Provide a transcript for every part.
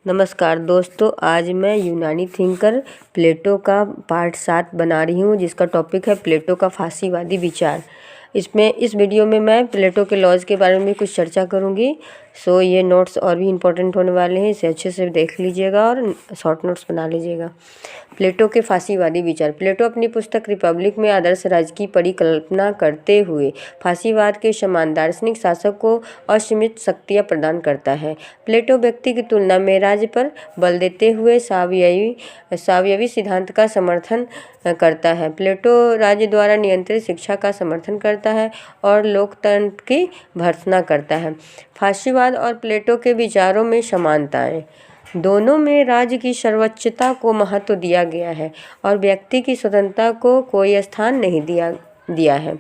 नमस्कार दोस्तों, आज मैं यूनानी थिंकर प्लेटो का पार्ट 7 बना रही हूँ, जिसका टॉपिक है प्लेटो का फांसीवादी विचार। इस वीडियो में मैं प्लेटो के लॉज के बारे में कुछ चर्चा करूँगी। ये नोट्स और भी इम्पोर्टेंट होने वाले हैं, इसे अच्छे से देख लीजिएगा और शॉर्ट नोट्स बना लीजिएगा। प्लेटो के फांसीवादी विचार। प्लेटो अपनी पुस्तक रिपब्लिक में आदर्श राज्य की परिकल्पना करते हुए फांसीवाद के समान दार्शनिक शासक को असीमित शक्तियाँ प्रदान करता है। प्लेटो व्यक्ति की तुलना में राज्य पर बल देते हुए सावयवी सिद्धांत का समर्थन करता है। प्लेटो राज्य द्वारा नियंत्रित शिक्षा का समर्थन करता है और लोकतंत्र की भर्त्सना करता है। फांसीवाद और प्लेटो के विचारों में समानताएं। दोनों में राज्य की सर्वोच्चता को महत्व दिया गया है और व्यक्ति की स्वतंत्रता को कोई स्थान नहीं दिया है।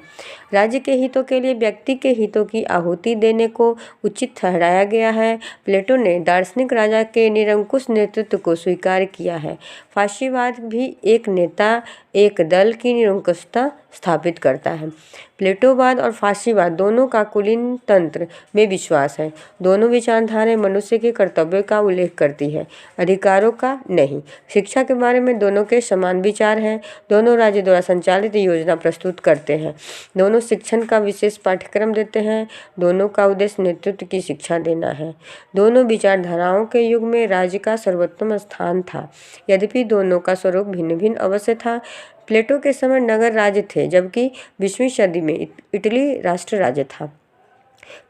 राज्य के हितों के लिए व्यक्ति के हितों की आहुति देने को उचित ठहराया गया है। प्लेटो ने दार्शनिक राजा के निरंकुश नेतृत्व को स्वीकार किया है। फांसीवाद भी एक नेता एक दल की निरंकुशता स्थापित करता है। प्लेटोवाद और फांसीवाद दोनों का कुलीन तंत्र में विश्वास है। दोनों विचारधाराएं मनुष्य के कर्तव्यों का उल्लेख करती है, अधिकारों का नहीं। शिक्षा के बारे में दोनों के समान विचार हैं। दोनों राज्य द्वारा संचालित योजना प्रस्तुत करते हैं। दोनों शिक्षण का विशेष पाठ्यक्रम देते हैं। दोनों का उद्देश्य नेतृत्व की शिक्षा देना है। दोनों विचारधाराओं के युग में राज्य का सर्वोत्तम स्थान था, यद्यपि दोनों का स्वरूप भिन्न भिन्न अवश्य था। प्लेटो के समय नगर राज्य थे, जबकि 20वीं सदी में इटली राष्ट्र राज्य था।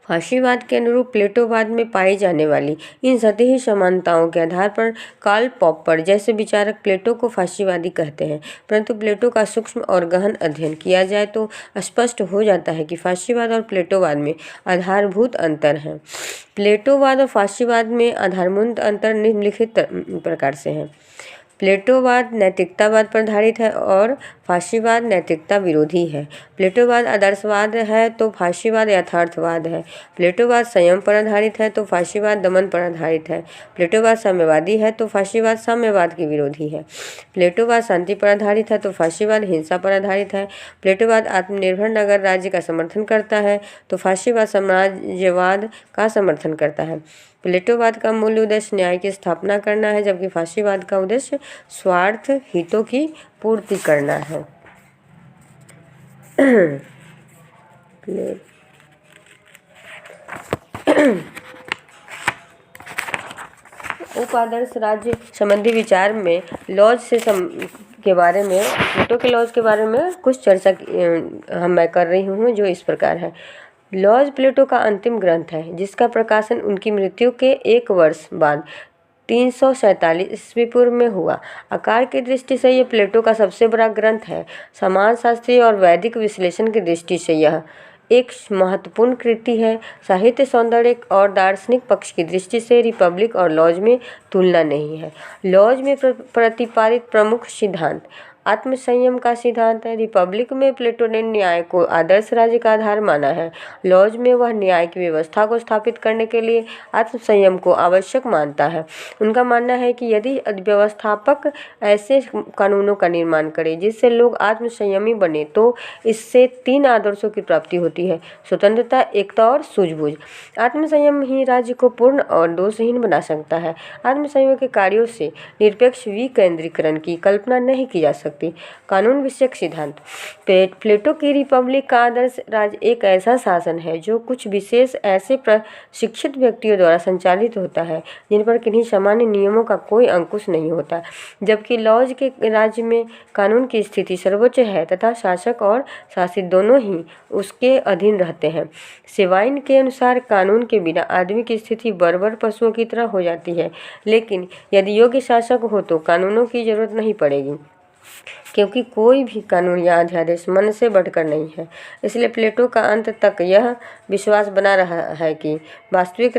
फांसीवाद के अनुरूप प्लेटोवाद में पाई जाने वाली इन सतही समानताओं के आधार पर कार्ल पॉपर जैसे विचारक प्लेटो को फांसीवादी कहते हैं, परंतु प्लेटो का सूक्ष्म और गहन अध्ययन किया जाए तो स्पष्ट हो जाता है कि फांसीवाद और प्लेटोवाद में आधारभूत अंतर है। प्लेटोवाद और फांसीवाद में आधारभूत अंतर निम्नलिखित प्रकार से है। प्लेटोवाद नैतिकतावाद पर आधारित है और फांसीवाद नैतिकता विरोधी है। प्लेटोवाद आदर्शवाद है तो फांसीवाद यथार्थवाद है। प्लेटोवाद संयम पर आधारित है तो फांसीवाद दमन पर आधारित है। प्लेटोवाद साम्यवादी है तो फांसीवाद साम्यवाद के विरोधी है। प्लेटोवाद शांति पर आधारित है तो फांसीवाद हिंसा पर आधारित है। प्लेटोवाद आत्मनिर्भर नगर राज्य का समर्थन करता है तो फांसीवाद साम्राज्यवाद का समर्थन करता है। प्लेटोवाद का मूल उद्देश्य न्याय की स्थापना करना है, जबकि फांसीवाद का उद्देश्य स्वार्थ हितों की पूर्ति करना है। उपादर्श राज्य संबंधी विचार में लॉज के बारे में प्लेटो के लॉज के बारे में कुछ चर्चा मैं कर रही हूँ, जो इस प्रकार है। लॉज प्लेटो का अंतिम ग्रंथ है, जिसका प्रकाशन उनकी मृत्यु के 1 वर्ष बाद 347 ईस्वी पूर्व में हुआ। आकार की दृष्टि से यह प्लेटो का सबसे बड़ा ग्रंथ है। समाजशास्त्री और वैदिक विश्लेषण की दृष्टि से यह एक महत्वपूर्ण कृति है। साहित्य सौंदर्य और दार्शनिक पक्ष की दृष्टि से रिपब्लिक और लॉज में तुलना नहीं है। लॉज में प्रतिपादित प्रमुख सिद्धांत आत्मसंयम का सिद्धांत है। रिपब्लिक में प्लेटो ने न्याय को आदर्श राज्य का आधार माना है। लॉज में वह न्याय की व्यवस्था को स्थापित करने के लिए आत्मसंयम को आवश्यक मानता है। उनका मानना है कि यदि व्यवस्थापक ऐसे कानूनों का निर्माण करे जिससे लोग आत्मसंयमी बने तो इससे 3 आदर्शों की प्राप्ति होती है: स्वतंत्रता, एकता और सूझबूझ। आत्मसंयम ही राज्य को पूर्ण और दोषहीन बना सकता है। आत्मसंयम के कार्यों से निरपेक्ष विकेंद्रीकरण की कल्पना नहीं की जा सकती। कानून विषयक सिद्धांत। प्लेटो की रिपब्लिक का आदर्श राज्य एक ऐसा शासन है जो कुछ विशेष ऐसे प्रशिक्षित व्यक्तियों द्वारा संचालित होता है जिन पर किन्हीं सामान्य नियमों का कोई अंकुश नहीं होता, जबकि लॉज के राज्य में कानून की स्थिति सर्वोच्च है तथा शासक और शासित दोनों ही उसके अधीन रहते हैं। सेवाइन के अनुसार कानून के बिना आदमी की स्थिति बर्बर पशुओं की तरह हो जाती है, लेकिन यदि योग्य शासक हो तो कानूनों की जरूरत नहीं पड़ेगी, क्योंकि कोई भी कानून या अध्यादेश मन से बढ़कर नहीं है। इसलिए प्लेटो का अंत तक यह विश्वास बना रहा है कि वास्तविक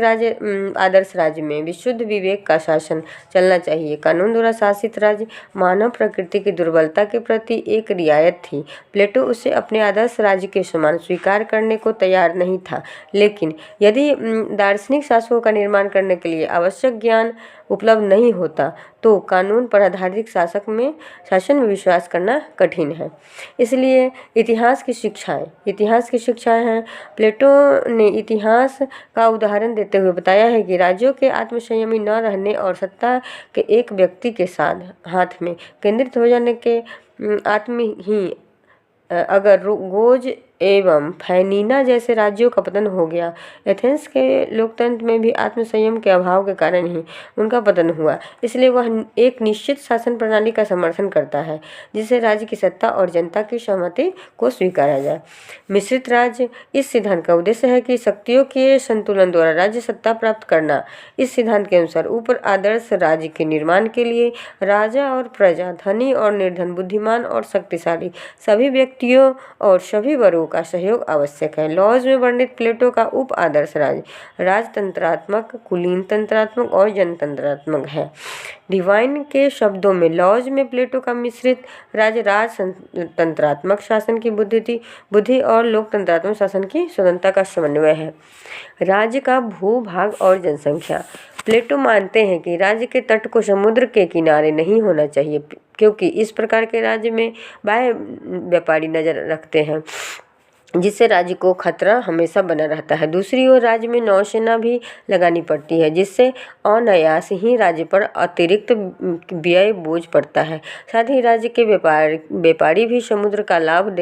आदर्श राज्य में विशुद्ध विवेक का शासन चलना चाहिए। कानून द्वारा शासित राज्य मानव प्रकृति की दुर्बलता के प्रति एक रियायत थी। प्लेटो उसे अपने आदर्श राज्य के समान स्वीकार करने को तैयार नहीं था, लेकिन यदि दार्शनिक शासकों का निर्माण करने के लिए आवश्यक ज्ञान उपलब्ध नहीं होता तो कानून पर आधारित शासन में विश्वास विश्वास करना कठिन है। इसलिए इतिहास की शिक्षाएं हैं। प्लेटो ने इतिहास का उदाहरण देते हुए बताया है कि राज्यों के आत्मसंयमी न रहने और सत्ता के एक व्यक्ति के साथ हाथ में केंद्रित हो जाने के आत्म ही अगर गोज एवं फैनीना जैसे राज्यों का पतन हो गया। एथेंस के लोकतंत्र में भी आत्मसंयम के अभाव के कारण ही उनका पतन हुआ। इसलिए वह एक निश्चित शासन प्रणाली का समर्थन करता है जिससे राज्य की सत्ता और जनता की सहमति को स्वीकारा जाए। मिश्रित राज्य इस सिद्धांत का उद्देश्य है कि शक्तियों के संतुलन द्वारा राज्य सत्ता प्राप्त करना। इस सिद्धांत के अनुसार ऊपर आदर्श राज्य के निर्माण के लिए राजा और प्रजा, धनी और निर्धन, बुद्धिमान और शक्तिशाली सभी व्यक्तियों और सभी वर्गों का सहयोग आवश्यक है। लॉज में वर्णित प्लेटो का उप आदर्श राज्य राजतंत्रात्मक, कुलीन तंत्रात्मक और जनतंत्रात्मक है। डिवाइन के शब्दों में लॉज में प्लेटो का मिश्रित राज्य राजतंत्रात्मक शासन की बुद्धि और लोकतंत्रात्मक शासन की स्वतंत्रता का समन्वय है। राज्य का भूभाग और जनसंख्या। प्लेटो मानते हैं कि राज्य के तट को समुद्र के किनारे नहीं होना चाहिए क्योंकि इस प्रकार के राज्य में बाह्य व्यापारी नजर रखते हैं जिससे राज्य को खतरा हमेशा बना रहता है। दूसरी ओर राज्य में नौसेना भी लगानी पड़ती है जिससे अनायास ही राज्य पर अतिरिक्त व्यय बोझ पड़ता है। साथ ही राज्य के व्यापारी भी समुद्र का लाभ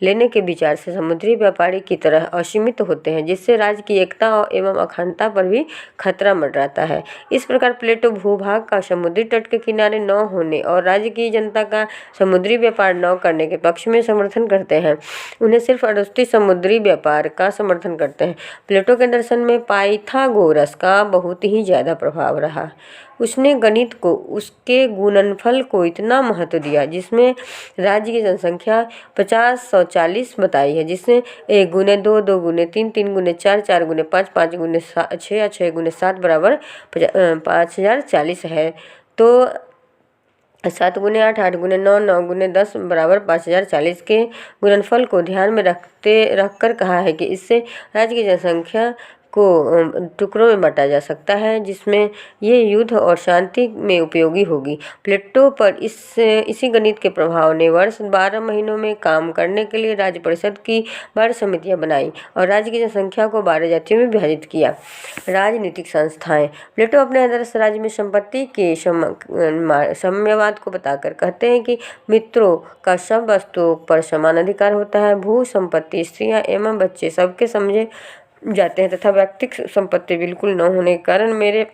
लेने के विचार से समुद्री व्यापारी की तरह असीमित होते हैं जिससे राज्य की एकता एवं अखंडता पर भी खतरा मंडराता है। इस प्रकार प्लेटो भूभाग का समुद्री तट के किनारे न होने और राज्य की जनता का समुद्री व्यापार न करने के पक्ष में समर्थन करते हैं। उन्हें सिर्फ अरस्ती समुद्री व्यापार का समर्थन करते हैं। प्लेटो के दर्शन में पाइथागोरस का बहुत ही ज़्यादा प्रभाव रहा। उसने गणित को उसके गुणनफल को इतना महत्व दिया जिसमें राज्य की जनसंख्या 50-140 बताई है, जिसमें 1 गुने 2, 2 गुने 3, 3 गुने 4, 4 गुने 5, 5 गुने 6 या 6 गुने 7 बराबर 5040 है। तो 7 गुने 8, 8 गुने 9, 9 गुने 10 बराबर 5040 के गुणनफल को ध्यान में रखकर कहा है कि इससे राज्य की जनसंख्या को टुकड़ों में बांटा जा सकता है जिसमें ये युद्ध और शांति में उपयोगी होगी। प्लेटो पर इसी गणित के प्रभाव ने वर्ष 12 महीनों में काम करने के लिए राज्य परिषद की 12 समितियां बनाई और राज्य की जनसंख्या को 12 जातियों में विभाजित किया। राजनीतिक संस्थाएं। प्लेटो अपने आदर्श राज्य में संपत्ति के साम्यवाद को बताकर कहते हैं कि मित्रों का सब वस्तुओं पर समान अधिकार होता है। भू संपत्ति, स्त्रियां एवं बच्चे सबके समझे जाते हैं तथा व्यक्तिक संपत्ति बिल्कुल न होने के कारण मेरे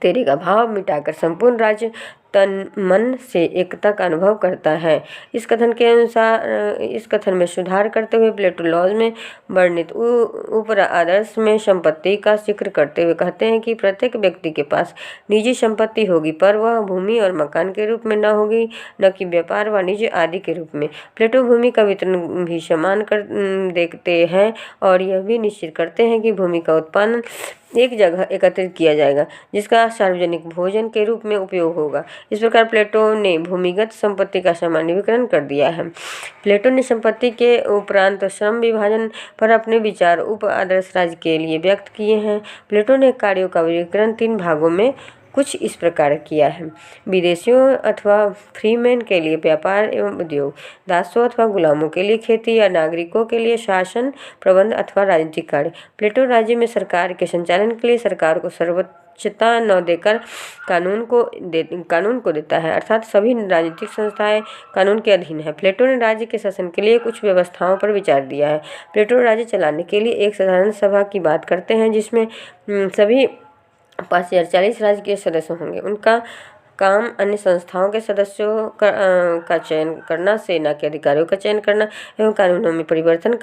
तेरे का भाव मिटाकर संपूर्ण राज्य तन मन से एकता का अनुभव करता है। इस कथन में सुधार करते हुए प्लेटो लॉज में वर्णित ऊपर आदर्श में संपत्ति का जिक्र करते हुए कहते हैं कि प्रत्येक व्यक्ति के पास निजी संपत्ति होगी पर वह भूमि और मकान के रूप में न होगी, न कि व्यापार वाणिज्य आदि के रूप में। प्लेटो भूमि का वितरण भी समान कर देखते हैं और यह भी निश्चित करते हैं कि भूमि का उत्पादन एक जगह एकत्रित किया जाएगा जिसका सार्वजनिक भोजन के रूप में उपयोग होगा। इस प्रकार प्लेटो ने भूमिगत संपत्ति का सामान्यीकरण कर दिया है। प्लेटो ने संपत्ति के उपरांत श्रम विभाजन पर अपने विचार उप आदर्श राज्य के लिए व्यक्त किए हैं। प्लेटो ने कार्यों का वर्गीकरण 3 भागों में कुछ इस प्रकार किया है। विदेशियों अथवा फ्रीमैन के लिए व्यापार एवं उद्योग, दासों अथवा गुलामों के लिए खेती या नागरिकों के लिए शासन प्रबंध अथवा राजनीतिक कार्य। प्लेटो राज्य में सरकार के संचालन के लिए सरकार को सर्वोच्चता न देकर कानून को देता है, अर्थात सभी राजनीतिक संस्थाएं कानून के अधीन है। प्लेटो ने राज्य के शासन के लिए कुछ व्यवस्थाओं पर विचार दिया है। प्लेटो राज्य चलाने के लिए एक साधारण सभा की बात करते हैं जिसमें सभी 5040 राज्य के सदस्य होंगे। उनका काम अन्य संस्थाओं के सदस्यों का चयन करना, सेना के अधिकारियों का चयन करना एवं कानूनों में परिवर्तन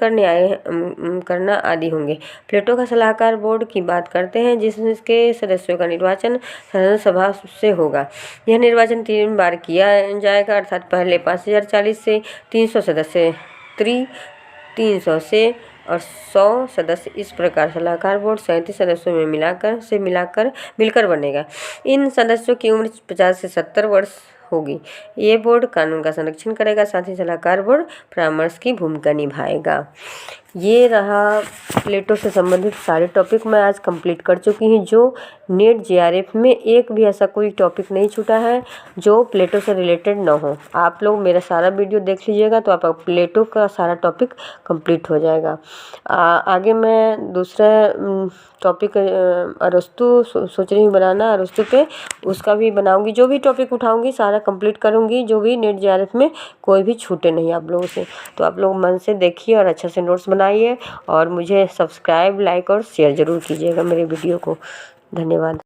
करना आदि होंगे। प्लेटो का सलाहकार बोर्ड की बात करते हैं जिसके सदस्यों का निर्वाचन साधारण सभा से होगा। यह निर्वाचन 3 बार किया जाएगा, अर्थात पहले 5040 से 300 सदस्य, 300 से और 100 सदस्य। इस प्रकार सलाहकार बोर्ड 37 सदस्यों में मिलकर बनेगा। इन सदस्यों की उम्र 50 से 70 वर्ष होगी। ये बोर्ड कानून का संरक्षण करेगा, साथ ही सलाहकार बोर्ड परामर्श की भूमिका निभाएगा। ये रहा प्लेटो से संबंधित सारे टॉपिक मैं आज कंप्लीट कर चुकी हूँ। जो नेट जेआरएफ में एक भी ऐसा कोई टॉपिक नहीं छूटा है जो प्लेटो से रिलेटेड ना हो। आप लोग मेरा सारा वीडियो देख लीजिएगा तो आप प्लेटो का सारा टॉपिक कंप्लीट हो जाएगा। आगे मैं दूसरा टॉपिक अरस्तु सोच रही हूँ बनाना, अरस्तु पे उसका भी बनाऊंगी। जो भी टॉपिक उठाऊंगी सारा कंप्लीट करूंगी, जो भी नेट जेआरएफ में कोई भी छूटे नहीं आप लोगों से। तो आप लोग मन से देखिए और अच्छे से नोट्स बनाइए और मुझे सब्सक्राइब, लाइक और शेयर ज़रूर कीजिएगा मेरे वीडियो को। धन्यवाद।